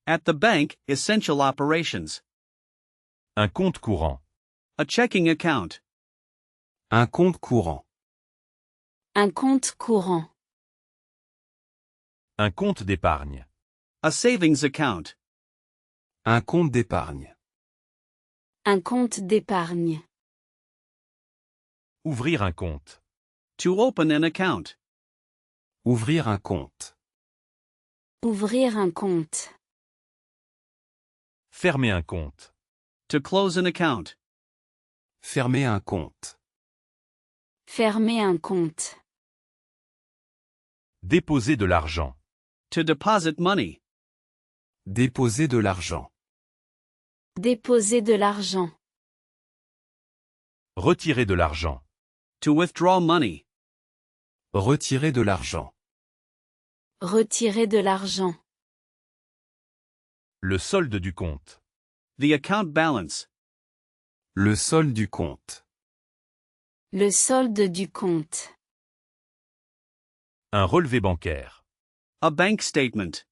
At the bank, essential operations. Un compte courant. A checking account. Un compte courant. Un compte courant. Un compte d'épargne. A savings account. Un compte d'épargne. Un compte d'épargne. Ouvrir un compte. To open an account. Ouvrir un compte. Ouvrir un compte. Fermer un compte. To close an account. Fermer un compte. Fermer un compte. Déposer de l'argent. To deposit money. Déposer de l'argent. Déposer de l'argent. Retirer de l'argent. To withdraw money. Retirer de l'argent. Retirer de l'argent. Le solde du compte. The account balance. Le solde du compte. Le solde du compte. Un relevé bancaire. A bank statement.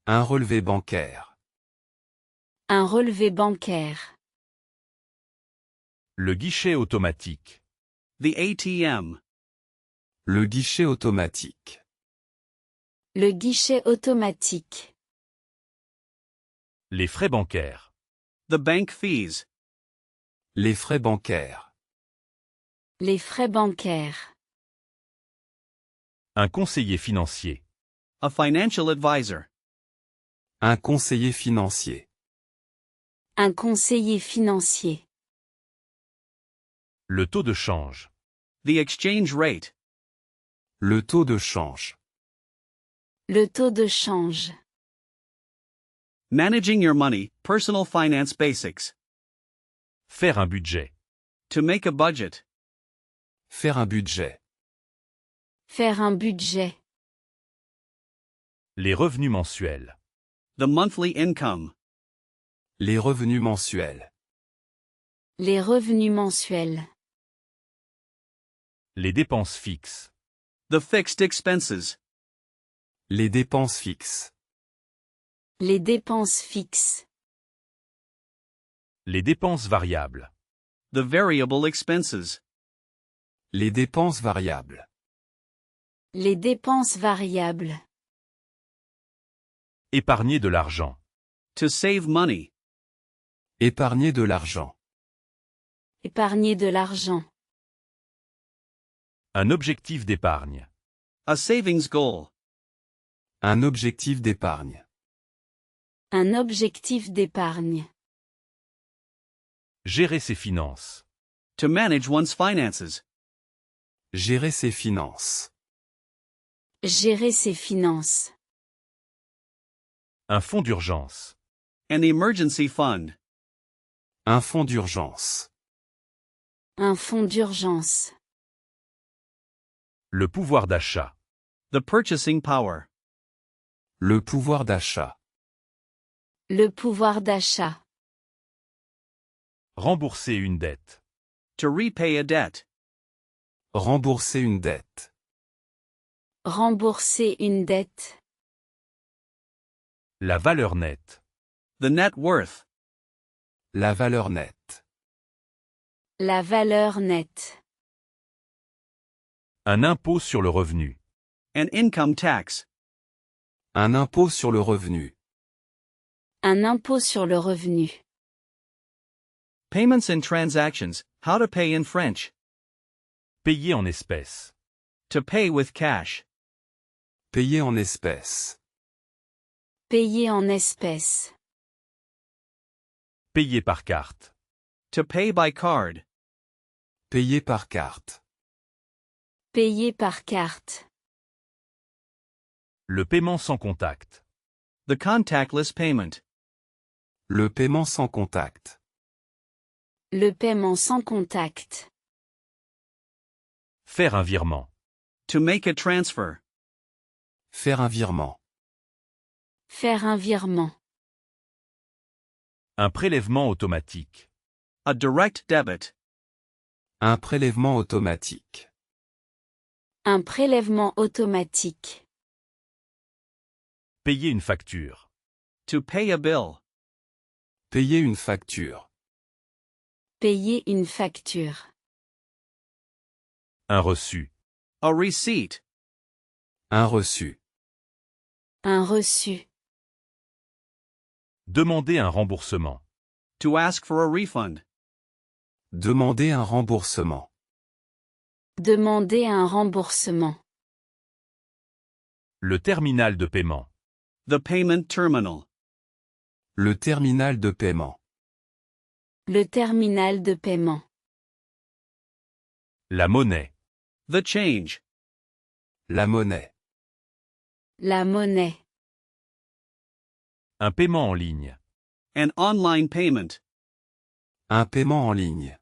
Un relevé bancaire. Un relevé bancaire. Le guichet automatique. The ATM. Le guichet automatique. Le guichet automatique. Les frais bancaires. The bank fees. Les frais bancaires. Les frais bancaires. Un conseiller financier. A financial advisor. Un conseiller financier. Un conseiller financier. Le taux de change. The exchange rate. Le taux de change. Le taux de change. Managing your money, personal finance basics. Faire un budget. To make a budget. Faire un budget. Faire un budget. Les revenus mensuels. The monthly income. Les revenus mensuels. Les revenus mensuels. Les dépenses fixes. The fixed expenses. Les dépenses fixes. Les dépenses fixes. Les dépenses variables. The variable expenses. Les dépenses variables. Les dépenses variables. Épargner de l'argent. To save money. Épargner de l'argent. Épargner de l'argent. Un objectif d'épargne. A savings goal. Un objectif d'épargne. Un objectif d'épargne. Gérer ses finances. To manage one's finances. Gérer ses finances. Gérer ses finances. Un fonds d'urgence. An emergency fund. Un fonds d'urgence. Un fonds d'urgence. Le pouvoir d'achat. The purchasing power. Le pouvoir d'achat. Le pouvoir d'achat. Rembourser une dette. To repay a debt. Rembourser une dette. Rembourser une dette. La valeur nette. The net worth. La valeur nette. La valeur nette. Un impôt sur le revenu. An income tax. Un impôt sur le revenu. Un impôt sur le revenu. Payments and transactions. How to pay in French. Payer en espèces. To pay with cash. Payer en espèces. Payer en espèces. Payer par carte. To pay by card. Payer par carte. Payer par carte. Le paiement sans contact. The contactless payment. Le paiement sans contact. Le paiement sans contact. Faire un virement. To make a transfer. Faire un virement. Faire un virement. Un prélèvement automatique. A direct debit. Un prélèvement automatique. Un prélèvement automatique. Payer une facture. To pay a bill. Payer une facture. Payer une facture. Un reçu. A receipt. Un reçu. Un reçu. Demander un remboursement. To ask for a refund. Demander un remboursement. Demander un remboursement. Le terminal de paiement. The payment terminal. Le terminal de paiement. Le terminal de paiement. La monnaie. The change. La monnaie. La monnaie. Un paiement en ligne. An online payment. Un paiement en ligne.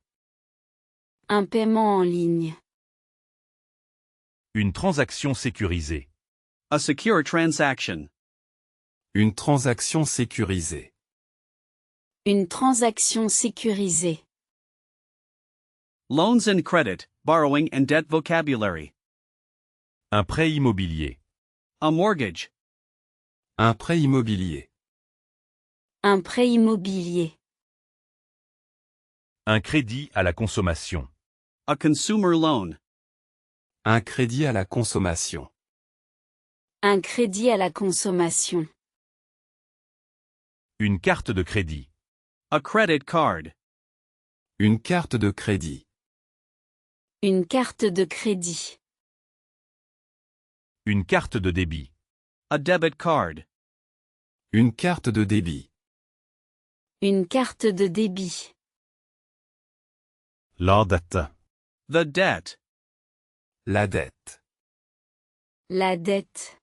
Un paiement en ligne. Une transaction sécurisée. A secure transaction. Une transaction sécurisée. Une transaction sécurisée. Loans and credit, borrowing and debt vocabulary. Un prêt immobilier. A mortgage. Un prêt immobilier. Un prêt immobilier. Un crédit à la consommation. A consumer loan. Un crédit à la consommation. Un crédit à la consommation. Une carte de crédit. A credit card. Une carte de crédit. Une carte de crédit. Une carte de débit. A debit card. Une carte de débit. Une carte de débit. La dette. The debt. La dette. La dette.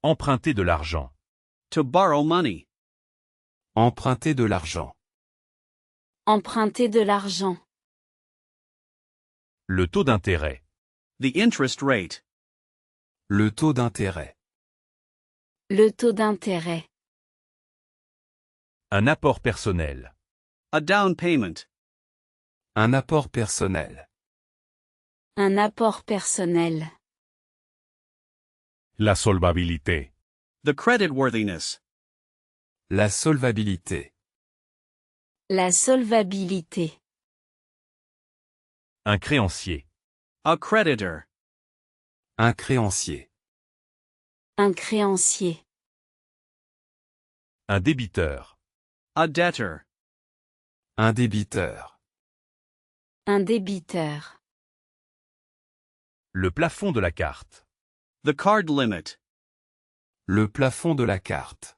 Emprunter de l'argent. To borrow money. Emprunter de l'argent. Emprunter de l'argent. Le taux d'intérêt. The interest rate. Le taux d'intérêt. Le taux d'intérêt. Un apport personnel. A down payment. Un apport personnel. Un apport personnel. La solvabilité. The creditworthiness. La solvabilité. La solvabilité. Un créancier. A creditor. Un créancier. Un créancier. Un débiteur. A debtor. Un débiteur. Un débiteur. Le plafond de la carte. The card limit. Le plafond de la carte.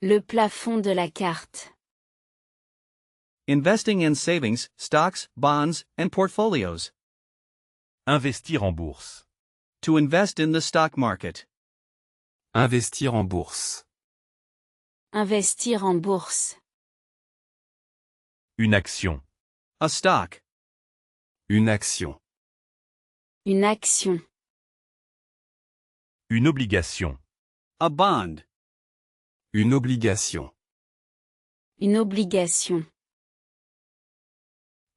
Le plafond de la carte. Investing in savings, stocks, bonds, and portfolios. Investir en bourse. To invest in the stock market. Investir en bourse. Investir en bourse. Une action. A stock. Une action. Une action. Une obligation. A bond. Une obligation. Une obligation.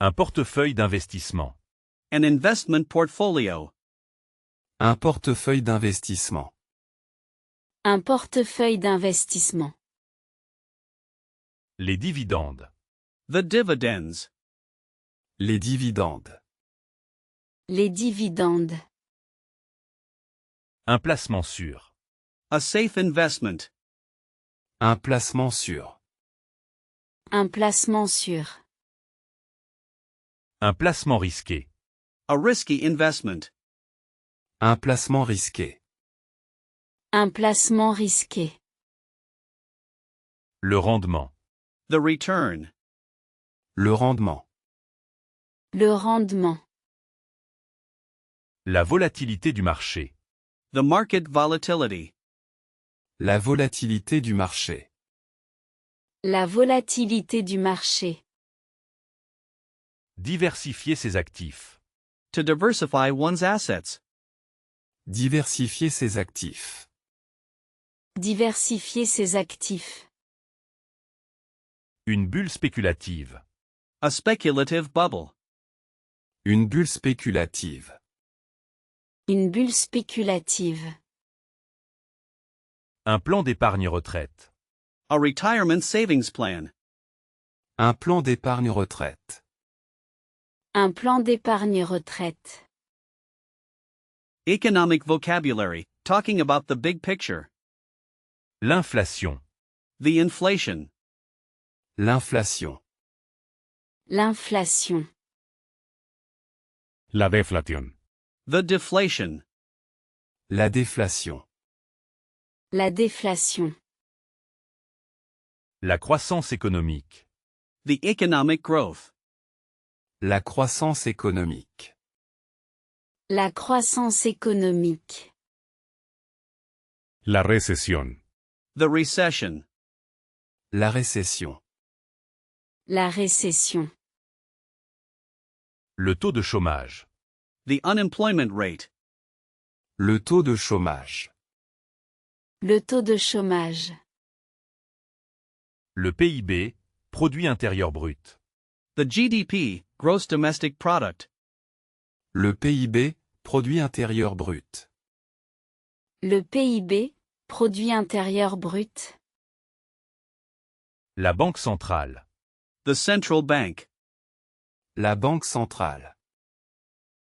Un portefeuille d'investissement. An investment portfolio. Un portefeuille d'investissement. Un portefeuille d'investissement. Les dividendes. The dividends. Les dividendes. Les dividendes. Un placement sûr. A safe investment. Un placement sûr. Un placement sûr. Un placement risqué. A risky investment. Un placement risqué. Un placement risqué. Le rendement. The return. Le rendement. Le rendement. La volatilité du marché. The market volatility. La volatilité du marché. La volatilité du marché. Diversifier ses actifs. To diversify one's assets. Diversifier ses actifs. Diversifier ses actifs. Une bulle spéculative. A speculative bubble. Une bulle spéculative. Une bulle spéculative. Un plan d'épargne retraite. A retirement savings plan. Un plan d'épargne retraite. Un plan d'épargne retraite. Economic vocabulary, talking about the big picture. L'inflation. The inflation. L'inflation. L'inflation. La deflación. The deflation. La déflation. La déflation. La croissance économique. The economic growth. La croissance économique. La croissance économique. La recesión. The recession. La récession. La récession. Le taux de chômage. The unemployment rate. Le taux de chômage. Le taux de chômage. Le PIB, produit intérieur brut. The GDP, gross domestic product. Le PIB, produit intérieur brut. Le PIB, produit intérieur brut. La banque centrale. The central bank. La banque centrale.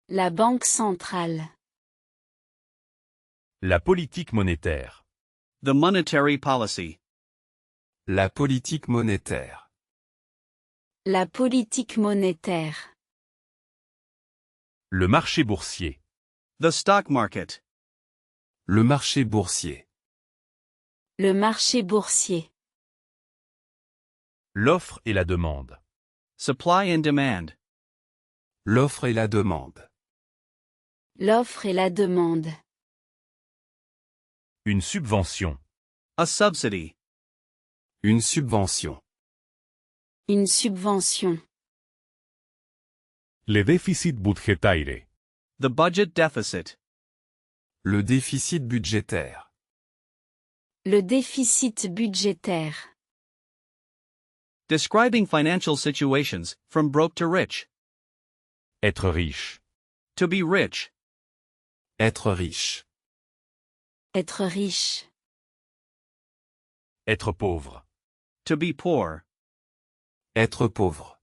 La banque centrale. La politique monétaire. The monetary policy. La politique monétaire. La politique monétaire. Le marché boursier. The stock market. Le marché boursier. Le marché boursier. L'offre et la demande. Supply and demand. L'offre et la demande. L'offre et la demande. Une subvention. A subsidy. Une subvention. Une subvention. Le déficit budgetaire. The budget deficit. Le déficit budgétaire. Le déficit budgétaire. Describing financial situations, from broke to rich. Être riche. To be rich. Être riche. Être riche. Être pauvre. To be poor. Être pauvre.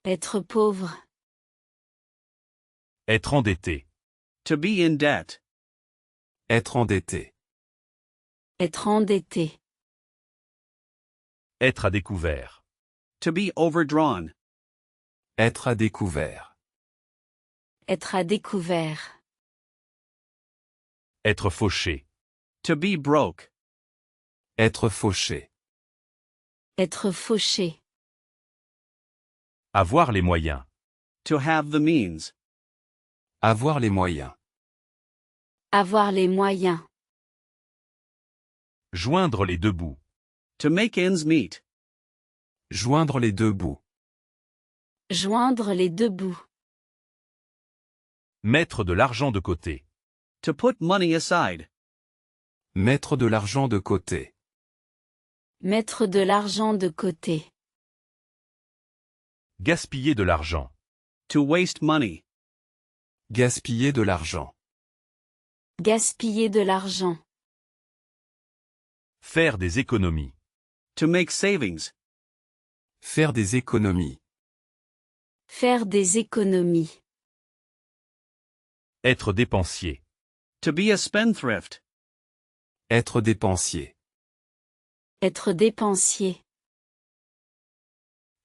Être pauvre. Être endetté. To be in debt. Être endetté. Être endetté. Être à découvert. To be overdrawn. Être à découvert. Être à découvert. Être fauché. To be broke. Être fauché. Être fauché. Avoir les moyens. To have the means. Avoir les moyens. Avoir les moyens. Joindre les deux bouts. To make ends meet. Joindre les deux bouts. Joindre les deux bouts. Mettre de l'argent de côté. To put money aside. Mettre de l'argent de côté. Mettre de l'argent de côté. Gaspiller de l'argent. To waste money. Gaspiller de l'argent. Gaspiller de l'argent. Faire des économies. To make savings. Faire des économies. Faire des économies. Être dépensier. To be a spendthrift. Être dépensier. Être dépensier.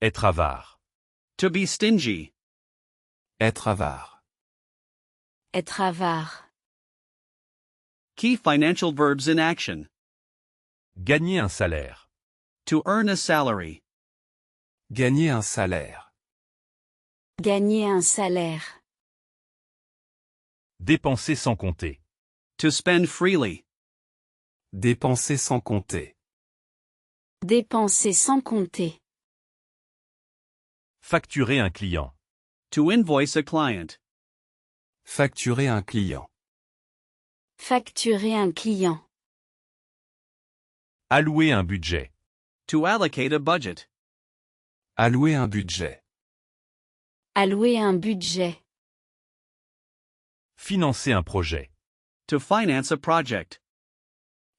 Être avare. To be stingy. Être avare. Être avare. Key financial verbs in action. Gagner un salaire. To earn a salary. Gagner un salaire. Gagner un salaire. Dépenser sans compter. To spend freely. Dépenser sans compter. Dépenser sans compter. Facturer un client. To invoice a client. Facturer un client. Facturer un client. Allouer un budget. To allocate a budget. Allouer un budget. Allouer un budget. Financer un projet. To finance a project.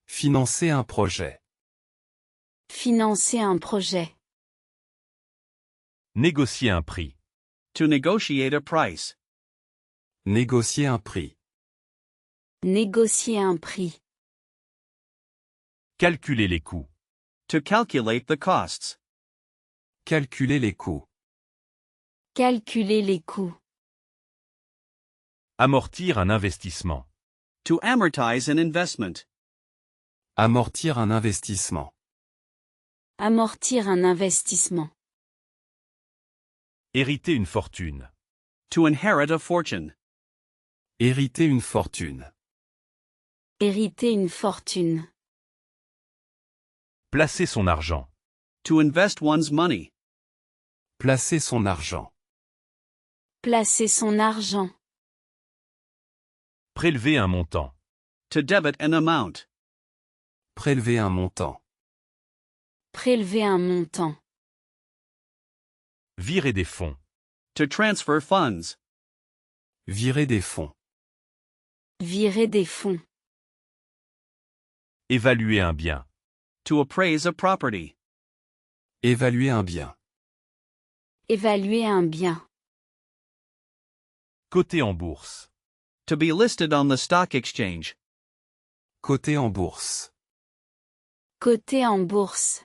Financer un projet. Financer un projet. Négocier un prix. To negotiate a price. Négocier un prix. Négocier un prix. Calculer les coûts. To calculate the costs. Calculer les coûts. Calculer les coûts. Amortir un investissement. To amortize an investment. Amortir un investissement. Amortir un investissement. Hériter une fortune. To inherit a fortune. Hériter une fortune. Hériter une fortune. Placer son argent. To invest one's money. Placer son argent. Placer son argent. Prélever un montant. To debit an amount. Prélever un montant. Prélever un montant. Virer des fonds. To transfer funds. Virer des fonds. Virer des fonds. Évaluer un bien. To appraise a property. Évaluer un bien. Évaluer un bien. Coter en bourse. To be listed on the stock exchange. Coter en bourse. Coter en bourse.